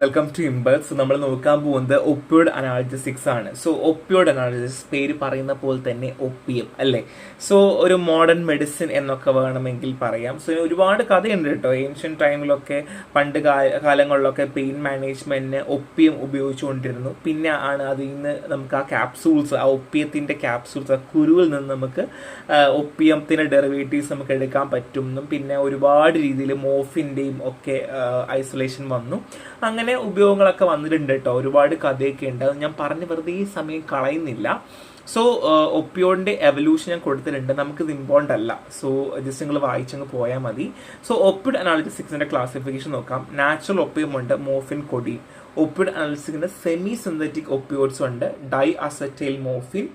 Welcome to impulse. നമ്മൾ നോക്കാൻ പോകുന്നത് ഒപ്പിയോഡ് അനാൾജസിക്സ് ആണ്. സോ ഒപ്പിയോഡ് അനാൾജസിക്സ് പേര് പറയുന്ന പോലെ തന്നെ ഒപ്പിയം അല്ലേ. സോ ഒരു മോഡേൺ മെഡിസിൻ എന്നൊക്കെ വേണമെങ്കിൽ പറയാം. സോ ഒരുപാട് കഥയുണ്ട് കേട്ടോ. ഏൻഷ്യൻ ടൈമിലൊക്കെ പണ്ട് കാലങ്ങളിലൊക്കെ പെയിൻ മാനേജ്മെന്റിന് ഒപ്പിയം ഉപയോഗിച്ചുകൊണ്ടിരുന്നു. പിന്നെ ആണ് അതിൽ നിന്ന് നമുക്ക് ആ ക്യാപ്സൂൾസ്, ആ ഒപ്പിയത്തിന്റെ ക്യാപ്സൂൾസ്, ആ കുരുവിൽ നിന്ന് നമുക്ക് ഒപ്പിയത്തിന്റെ ഡെറിവേറ്റീവ്സ് നമുക്ക് എടുക്കാൻ പറ്റുമെന്നും പിന്നെ ഒരുപാട് രീതിയിൽ മോഫിന്റെയും ഒക്കെ ഐസൊലേഷൻ വന്നു. അങ്ങനെ ഉപയോഗങ്ങളൊക്കെ വന്നിട്ടുണ്ട് കേട്ടോ. ഒരുപാട് കഥയൊക്കെ ഉണ്ട്. അത് ഞാൻ പറഞ്ഞ് വെറുതെ ഈ സമയം കളയുന്നില്ല. സോ ഒപ്പിയോഡിന്റെ എവല്യൂഷൻ ഞാൻ കൊടുത്തിട്ടുണ്ട്, നമുക്കിത് ഇമ്പോർട്ടൻ്റ് അല്ല. സോ ജസ്റ്റ് നിങ്ങൾ വായിച്ചങ്ങ് പോയാൽ മതി. സോ ഒപ്പിയോഡ് അനാലിസിക്സിന്റെ ക്ലാസിഫിക്കേഷൻ നോക്കാം. നാച്ചുറൽ ഒപ്പിയം ഉണ്ട്, മോർഫിൻ, കൊഡീൻ. ഒപ്പിയോഡ് അനാലിസിസിന്റെ സെമി സിന്തറ്റിക് ഒപ്പിയോഡ്സ് ഉണ്ട്, di acetyl morphine,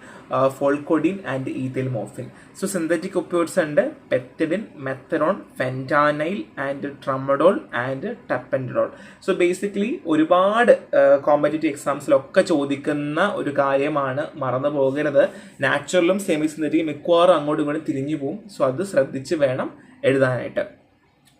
pholcodine and ethyl morphine. So synthetic opioids ഉണ്ട് pethidine, methadone, fentanyl and tramadol and tapentadol. So basically ഒരുപാട് കോമ്പറ്റേറ്റീവ് എക്സാംസിലൊക്കെ ചോദിക്കുന്ന ഒരു കാര്യമാണ്, മറന്നു പോകരുത്. നാച്ചുറലും സെമി സിന്തറ്റിക്കും മിക്കവാറും അങ്ങോട്ടും ഇങ്ങോട്ടും തിരിഞ്ഞു പോകും. സോ അത് ശ്രദ്ധിച്ച് വേണം എഴുതാനായിട്ട്.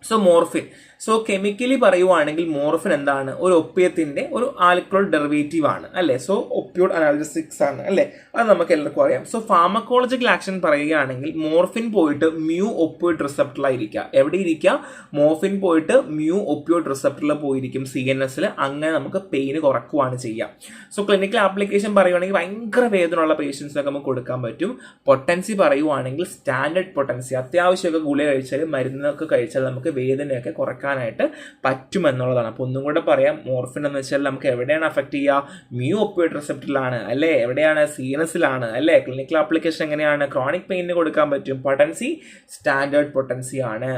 സോ മോർഫിൻ, സോ കെമിക്കലി പറയുവാണെങ്കിൽ മോർഫിൻ എന്താണ്? ഒരു ഒപ്പിയത്തിന്റെ ഒരു ആൽക്കഹോൾ ഡെറിവേറ്റീവ് ആണ് അല്ലേ. സോ ഒപ്പിയോഡ് അനാലിസിക്സ് ആണ് അല്ലേ, അത് നമുക്ക് എല്ലാവർക്കും അറിയാം. സോ ഫാർമക്കോളജിക്കൽ ആക്ഷൻ പറയുകയാണെങ്കിൽ മോർഫിൻ പോയിട്ട് മ്യൂ ഒപ്പിയോഡ് റിസപ്റ്ററിലായിരിക്കുക. എവിടെ ഇരിക്കുക? മോർഫിൻ പോയിട്ട് മ്യൂ ഒപ്പിയോഡ് റിസപ്റ്ററിൽ പോയിരിക്കും, CNS. അങ്ങനെ നമുക്ക് പെയിന് കുറക്കുവാണ് ചെയ്യുക. സോ ക്ലിനിക്കൽ ആപ്ലിക്കേഷൻ പറയുവാണെങ്കിൽ ഭയങ്കര വേദനയുള്ള പേഷ്യൻസിനൊക്കെ നമുക്ക് കൊടുക്കാൻ പറ്റും. പൊട്ടൻസി പറയുവാണെങ്കിൽ സ്റ്റാൻഡേർഡ് പൊട്ടൻസി, അത്യാവശ്യമൊക്കെ ഗുളിക കഴിച്ചാൽ മരുന്നൊക്കെ കഴിച്ചാൽ നമുക്ക് വേദനയൊക്കെ കുറക്കാനായിട്ട് പറ്റുമെന്നുള്ളതാണ്. അപ്പോൾ ഒന്നും കൂടെ പറയാം, മോർഫിൻ എന്ന് വെച്ചാൽ നമുക്ക് എവിടെയാണ് അഫക്ട് ചെയ്യുക? മ്യൂ ഒപ്പിയോഡ് റിസപ്റ്ററിലാണ് അല്ലേ. എവിടെയാണ്? CNS അല്ലേ. ക്ലിനിക്കൽ ആപ്ലിക്കേഷൻ എങ്ങനെയാണ്? ക്രോണിക് പെയിന് കൊടുക്കാൻ പറ്റും. പൊട്ടൻസി സ്റ്റാൻഡേർഡ് പൊട്ടൻസി ആണ്.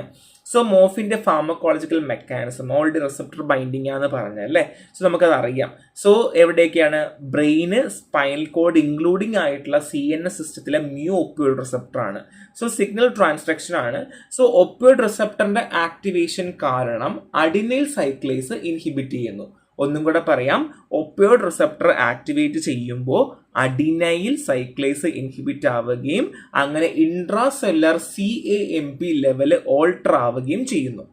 സോ മോർഫിന്റെ pharmacological mechanism already receptor binding ആണെന്ന് പറഞ്ഞല്ലേ. സോ നമുക്കത് അറിയാം. സോ എവിടേക്കാണ്? ബ്രെയിന്, സ്പൈനൽ കോഡ് ഇൻക്ലൂഡിംഗ് ആയിട്ടുള്ള CNS സിസ്റ്റത്തിലെ മ്യൂ ഒപ്പിയോഡ് റിസപ്റ്റർ ആണ്. സോ സിഗ്നൽ ട്രാൻസ്ഡക്ഷൻ ആണ്. സോ ഒപ്പിയോഡ് റിസപ്റ്ററിന്റെ ആക്ടിവേഷൻ കാരണം അഡിനൈൽ സൈക്ലേസ് ഇൻഹിബിറ്റ് ചെയ്യുന്നു. ഒന്നും കൂടെ പറയാം, ഒപ്പിയോഡ് റിസപ്റ്റർ ആക്ടിവേറ്റ് ചെയ്യുമ്പോൾ അഡിനൈൽ സൈക്ലേസ് ഇൻഹിബിറ്റ് ആവുകയും അങ്ങനെ ഇൻട്രാസെല്ലുലാർ CAMP ലെവല് ഓൾട്ടർ ആവുകയും ചെയ്യുന്നു.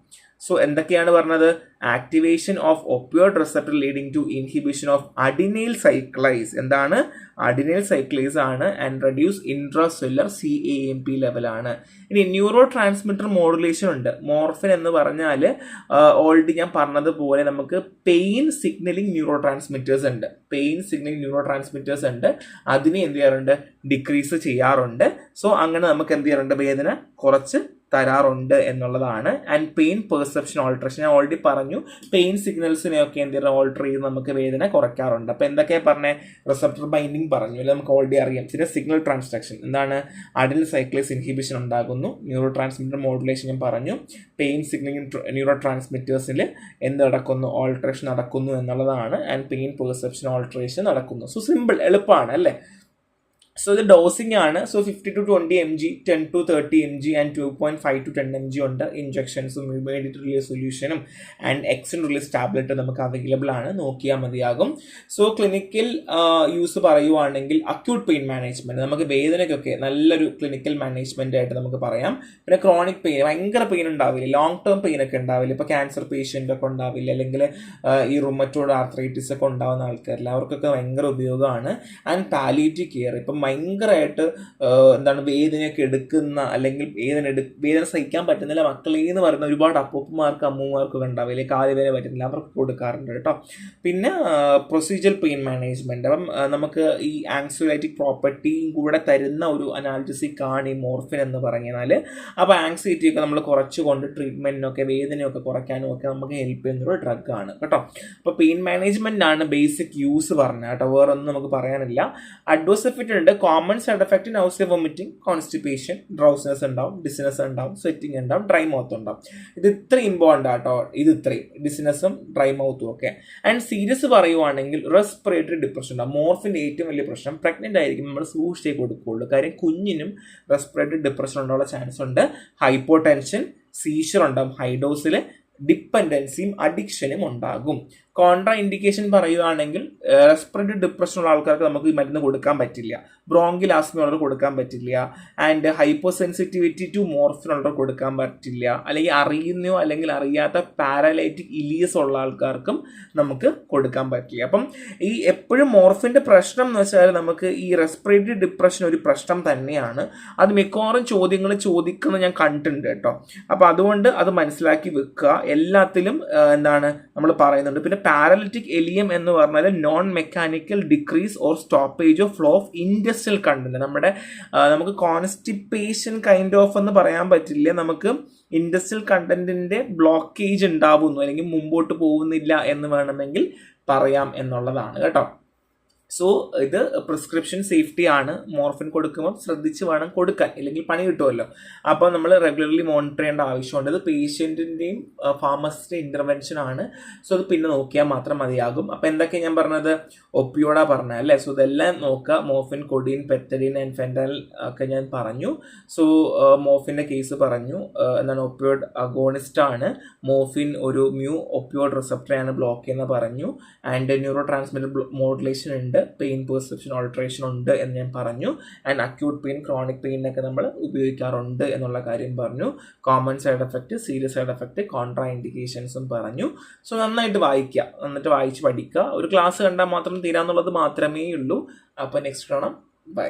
സോ എന്തൊക്കെയാണ് പറഞ്ഞത്? Activation of opioid receptor leading to inhibition of adenyl cyclase. എന്താണ്? അഡിനൈൽ സൈക്ലേസ് ആണ്. ആൻഡ് റെഡ്യൂസ് ഇൻട്രാസെല്ലുലാർ CAMP ലെവലാണ്. ഇനി ന്യൂറോ ട്രാൻസ്മിറ്റർ മോഡുലേഷൻ ഉണ്ട്. മോർഫിൻ എന്ന് പറഞ്ഞാൽ ഓൾറെഡി ഞാൻ പറഞ്ഞതുപോലെ നമുക്ക് പെയിൻ സിഗ്നലിംഗ് ന്യൂറോ ട്രാൻസ്മിറ്റേഴ്സ് ഉണ്ട്. അതിനെ എന്ത് ചെയ്യാറുണ്ട്? ഡിക്രീസ് ചെയ്യാറുണ്ട്. സോ അങ്ങനെ നമുക്ക് എന്ത് ചെയ്യാറുണ്ട്? വേദന കുറച്ച് തരാറുണ്ട് എന്നുള്ളതാണ്. ആൻഡ് പെയിൻ പെർസെപ്ഷൻ ഓൾട്ടറേഷൻ, ഞാൻ ഓൾറെഡി പറഞ്ഞു, പെയിൻ സിഗ്നൽസിനെയൊക്കെ എന്തെങ്കിലും ഓൾട്ടർ ചെയ്ത് നമുക്ക് വേദന കുറയ്ക്കാറുണ്ട്. അപ്പോൾ എന്തൊക്കെയാണ് പറഞ്ഞത്? റിസപ്റ്റർ ബൈൻഡിങ് പറഞ്ഞു, അല്ലെങ്കിൽ നമുക്ക് ഓൾറെഡി അറിയാം. പിന്നെ സിഗ്നൽ ട്രാൻസ്ഡക്ഷൻ എന്താണ്? അഡിനൈൽ സൈക്ലേസ് ഇൻഹിബിഷൻ ഉണ്ടാകുന്നു. ന്യൂറോ ട്രാൻസ്മിറ്റർ മോഡുലേഷൻ ഞാൻ പറഞ്ഞു. പെയിൻ സിഗ്നലിംഗ് ന്യൂറോ ട്രാൻസ്മിറ്റേഴ്സിൽ എന്ത് നടക്കുന്നു? ഓൾട്ടറേഷൻ നടക്കുന്നു എന്നുള്ളതാണ്. ആൻഡ് പെയിൻ പെർസെപ്ഷൻ ഓൾട്ടറേഷൻ നടക്കുന്നു. സോ സിമ്പിൾ, എളുപ്പമാണ് അല്ലേ. സോ ഇത് ഡോസിംഗ് ആണ്. So 50 to 20 mg, 10 to 30 mg and 2.5 to 10 mg ഉണ്ട്. ഇൻജെക്ഷൻസും ഇമ്മീഡിയറ്റ് റിലീസ് സൊല്യൂഷനും ആൻഡ് എക്സ്റ്റൻഡ് റിലീസ് ടാബ്ലറ്റ് നമുക്ക് അവൈലബിൾ ആണ്, നോക്കിയാൽ മതിയാകും. സോ ക്ലിനിക്കൽ യൂസ് പറയുവാണെങ്കിൽ അക്യൂട്ട് പെയിൻ മാനേജ്മെന്റ്, നമുക്ക് വേദനയ്ക്കൊക്കെ നല്ലൊരു ക്ലിനിക്കൽ മാനേജ്മെന്റ് ആയിട്ട് നമുക്ക് പറയാം. പിന്നെ ക്രോണിക് പെയിൻ, ഭയങ്കര പെയിൻ ഉണ്ടാവില്ല, ലോങ് ടേം പെയിൻ ഒക്കെ ഉണ്ടാവില്ല. ഇപ്പോൾ ക്യാൻസർ പേഷ്യൻ്റ് ഒക്കെ ഉണ്ടാവില്ല, അല്ലെങ്കിൽ ഈ റുമറ്റോയ്ഡ് ആർത്രൈറ്റിസ് ഒക്കെ ഉണ്ടാകുന്ന ആൾക്കാരില്ല, അവർക്കൊക്കെ ഭയങ്കര ഉപയോഗമാണ്. ആൻഡ് പാലിയേറ്റീവ് കെയർ, ഇപ്പം ഭയങ്കരമായിട്ട് എന്താണ് വേദനയൊക്കെ എടുക്കുന്ന, അല്ലെങ്കിൽ വേദന സഹിക്കാൻ പറ്റുന്നില്ല മക്കളേന്ന് പറയുന്ന ഒരുപാട് അപ്പൂപ്പന്മാർക്ക് അമ്മൂമാർക്കൊക്കെ ഉണ്ടാവില്ലേ, കാലുവേദന പറ്റുന്നില്ല, അവർക്ക് കൊടുക്കാറുണ്ട് കേട്ടോ. പിന്നെ പ്രൊസീജിയർ പെയിൻ മാനേജ്മെന്റ്, അപ്പം നമുക്ക് ഈ ആങ്സൈറ്റിക് പ്രോപ്പർട്ടിയും കൂടെ തരുന്ന ഒരു അനാൽജസിക് ആണ് ഈ മോർഫിൻ എന്ന് പറഞ്ഞാൽ. അപ്പോൾ ആങ്സൈറ്റിയൊക്കെ നമ്മൾ കുറച്ചുകൊണ്ട് ട്രീറ്റ്മെന്റിനൊക്കെ വേദനയൊക്കെ കുറയ്ക്കാനും ഒക്കെ നമുക്ക് ഹെൽപ്പ് ചെയ്യുന്നൊരു ഡ്രഗ് ആണ് കേട്ടോ. അപ്പോൾ പെയിൻ മാനേജ്മെന്റ് ആണ് ബേസിക് യൂസ് പറഞ്ഞ കേട്ടോ, വേറെ ഒന്നും നമുക്ക് പറയാനില്ല. അഡ്വേഴ്സ് എഫക്റ്റ് ഉണ്ട്. Common side effect nausea, vomiting, constipation, drowsiness ഉണ്ടാവും, ഡിസിനെസ് ഉണ്ടാവും, സ്വെറ്റിംഗ് ഉണ്ടാവും, ഡ്രൈ മൗത്ത് ഉണ്ടാവും. ഇത് ഇത്രയും ഇമ്പോർട്ടൻ്റ് ആട്ടോ, ഇത് ഇത്രയും ഡിസിനെസ്സും ഡ്രൈ മൗത്തും ഒക്കെ. ആൻഡ് സീരിയസ് പറയുവാണെങ്കിൽ റെസ്പിറേറ്ററി ഡിപ്രഷൻ ഉണ്ടാവും. മോർഫിൻ്റെ ഏറ്റവും വലിയ പ്രശ്നം, പ്രഗ്നൻ്റ് ആയിരിക്കും നമ്മൾ സൂക്ഷിച്ചേ കൊടുക്കുകയുള്ളൂ. കാര്യം കുഞ്ഞിനും റെസ്പിറേറ്ററി ഡിപ്രഷൻ ഉണ്ടാവാനുള്ള ചാൻസ് ഉണ്ട്. ഹൈപ്പോടെൻഷൻ, സീഷർ ഉണ്ടാവും ഹൈ ഡോസിൽ, ഡിപ്പെൻഡൻസിയും അഡിക്ഷനും ഉണ്ടാകും. കോൺട്രാ ഇൻഡിക്കേഷൻ പറയുകയാണെങ്കിൽ റെസ്പിറേറ്ററി ഡിപ്രഷൻ ഉള്ള ആൾക്കാർക്ക് നമുക്ക് ഈ മരുന്ന് കൊടുക്കാൻ പറ്റില്ല. ബ്രോങ്കിൽ ആസ്മ ഉള്ളവർ കൊടുക്കാൻ പറ്റില്ല. And hypo sensitivity to morphine ഉള്ളവർ കൊടുക്കാൻ പറ്റില്ല. അല്ലെങ്കിൽ അറിയുന്നോ അല്ലെങ്കിൽ അറിയാത്ത പാരാലൈറ്റിക് ഇലിയസ് ഉള്ള ആൾക്കാർക്കും നമുക്ക് കൊടുക്കാൻ പറ്റില്ല. അപ്പം ഈ എപ്പോഴും മോർഫിന്റെ പ്രശ്നം എന്ന് വെച്ചാൽ നമുക്ക് ഈ റെസ്പിറേറ്ററി ഡിപ്രഷൻ ഒരു പ്രശ്നം തന്നെയാണ്. അത് മിക്കവാറും ചോദ്യങ്ങൾ ചോദിക്കുന്നത് ഞാൻ കണ്ടിട്ടുണ്ട് കേട്ടോ. അപ്പൊ അതുകൊണ്ട് അത് മനസ്സിലാക്കി വെക്കുക. എല്ലാത്തിലും എന്താണ് നമ്മൾ പറയുന്നുണ്ട്. പിന്നെ പാരാലിറ്റിക് എലിയം എന്ന് പറഞ്ഞാൽ non mechanical decrease or stoppage of flow of industrial content. നമുക്ക് കോൺസ്റ്റിപ്പേഷൻ കൈൻഡ് ഓഫ് എന്ന് പറയാൻ പറ്റില്ല, നമുക്ക് ഇൻഡസ്ട്രിയൽ കണ്ടന്റിന്റെ ബ്ലോക്കേജ് ഉണ്ടാവുന്നു അല്ലെങ്കിൽ മുമ്പോട്ട് പോകുന്നില്ല എന്ന് വേണമെങ്കിൽ പറയാം എന്നുള്ളതാണ് കേട്ടോ. സോ ഇത് പ്രിസ്ക്രിപ്ഷൻ സേഫ്റ്റി ആണ്. മോർഫിൻ കൊടുക്കുമ്പോൾ ശ്രദ്ധിച്ച് വേണം കൊടുക്കാൻ, ഇല്ലെങ്കിൽ പണി കിട്ടുമല്ലോ. അപ്പോൾ നമ്മൾ റെഗുലർലി മോണിറ്റർ ചെയ്യേണ്ട ആവശ്യമുണ്ട്. ഇത് പേഷ്യൻറ്റിൻ്റെയും ഫാർമസിൻ്റെ ഇൻ്റർവെൻഷൻ ആണ്. സോ അത് പിന്നെ നോക്കിയാൽ മാത്രം മതിയാകും. അപ്പോൾ എന്തൊക്കെയാണ് ഞാൻ പറഞ്ഞത്? ഒപ്പിയോടാ പറഞ്ഞത് അല്ലേ? സോ ഇതെല്ലാം നോക്കുക. മോർഫിൻ, കൊഡീൻ, പെറ്റഡിൻ ആൻഡ് ഫെൻറ്റനിൽ ഒക്കെ ഞാൻ പറഞ്ഞു. സോ മോർഫിൻ്റെ കേസ് പറഞ്ഞു. എന്താണ് ഒപ്പിയോഡ് അഗോണിസ്റ്റ് ആണ്. മോർഫിൻ ഒരു ഒപ്പിയോഡ് റിസപ്റ്ററാണ് ബ്ലോക്ക് ചെയ്യുന്ന പറഞ്ഞു. ആൻഡ് ന്യൂറോ ട്രാൻസ്മിറ്റർ മോഡുലേഷൻ ഉണ്ട്, പെയിൻ പെർസെപ്ഷൻ ഓൾട്ടറേഷൻ ഉണ്ട് എന്ന് ഞാൻ പറഞ്ഞു. ആൻഡ് അക്യൂട്ട് പെയിൻ, ക്രോണിക് പെയിനൊക്കെ നമ്മൾ ഉപയോഗിക്കാറുണ്ട് എന്നുള്ള കാര്യം പറഞ്ഞു. Common side effect, serious side effect, കോൺട്രാ ഇൻഡിക്കേഷൻസും പറഞ്ഞു. സോ നന്നായിട്ട് വായിക്കുക, എന്നിട്ട് വായിച്ച് പഠിക്കുക. ഒരു ക്ലാസ് കണ്ടാൽ മാത്രം തീരാന്നുള്ളത് മാത്രമേ ഉള്ളൂ. അപ്പോൾ നെക്സ്റ്റ് കാണാം. ബൈ.